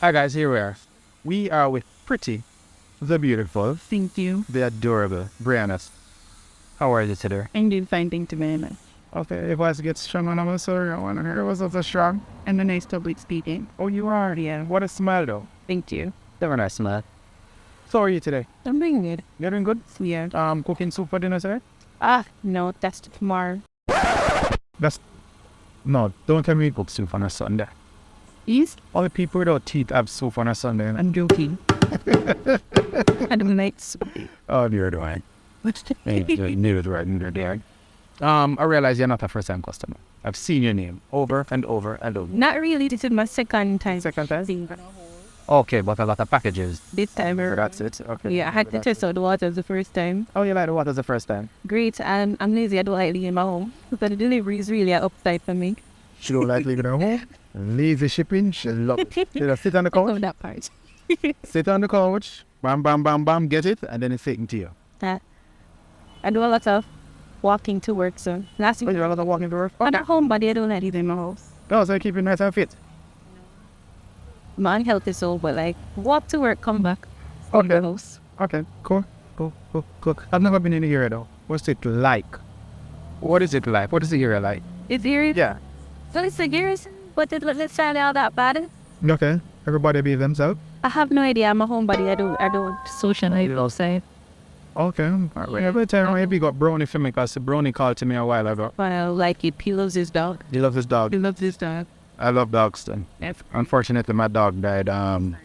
Hi guys, here we are. We are with Pretty, the beautiful, Thank you. the adorable Brianna. How are you today? I'm doing fine, thank you very much. Okay, your voice gets strong on our sorry, I want to hear it was so strong. And a nice public speaking. Oh, you are? Yeah. What a smile though. Thank you. Very nice smile. So how are you today? I'm doing good. You're doing good? Yeah. Cooking soup for dinner today? No, that's tomorrow. No, don't tell me you cook soup on a Sunday. Yes? All the people without teeth have soup on a Sunday. I'm joking. I don't like soup. Oh, you're doing. Neither do I, neither do I. I realize you're not a first-time customer. I've seen your name over and over and over. Not really. This is my second time. Second time? seeing Okay, but a lot of packages. This time around. That's it. Okay. Yeah, I had to test out the water the first time. Oh, you like the water the first time? Great, and I'm lazy. I don't like leaving my home. So the delivery is really an upside for me. She don't like leaving her home. Lazy shipping. She love it. She just sit on the I love couch. that part. Sit on the couch. Bam, bam, bam, bam. Get it, and then it's taken to you. I do a lot of walking to work, so last Oh, week you're a lot of walking to work. I'm at home, but I don't like leaving my house. No, so you keep it nice and fit. My unhealthy soul, but like walk to work, come back. In the house. Okay. Cool. I've never been in here though. What's it like? What is it like? What is the area like? It's eerie. Yeah. So it's a garrison, but it's not all that bad. Okay. Everybody be themselves. I have no idea. I'm a homebody. I don't socialize outside. Okay. Alright. Every time I got Brownie for me, because Brownie called to me a while ago. Well, like it. He loves his dog. He loves his dog. He loves his dog. I love dogs then. Yes. Unfortunately, my dog died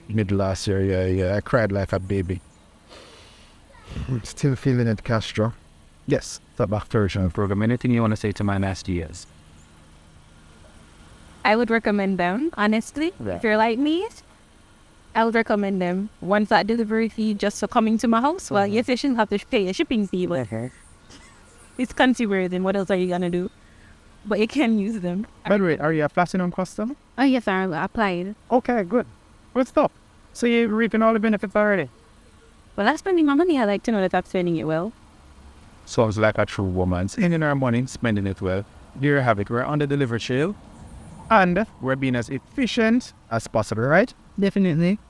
mid last year. Yeah. I cried like a baby. Still feeling it, Castro. Yes, the back version of the program. Anything you want to say to my nasty ears? I would recommend them, honestly. Yeah. If you're like me, I would recommend them. Once that delivery fee just for coming to my house, well, yes, you shouldn't have to pay a shipping fee, but it's consumer, then what else are you going to do? But you can use them. By the way, are you a platinum customer? Oh, yes, I applied. Okay, good. Good stuff. So you're reaping all the benefits already? Well, I'm spending my money. I like to know that I'm spending it well. Sounds like a true woman. Spending our money, spending it well. There you have it. We're on the delivery trail. And we're being as efficient as possible, right? Definitely.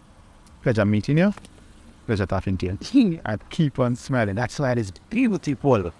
Pleasure meeting you. Pleasure talking to you. And keep on smiling. That's why it is beautiful.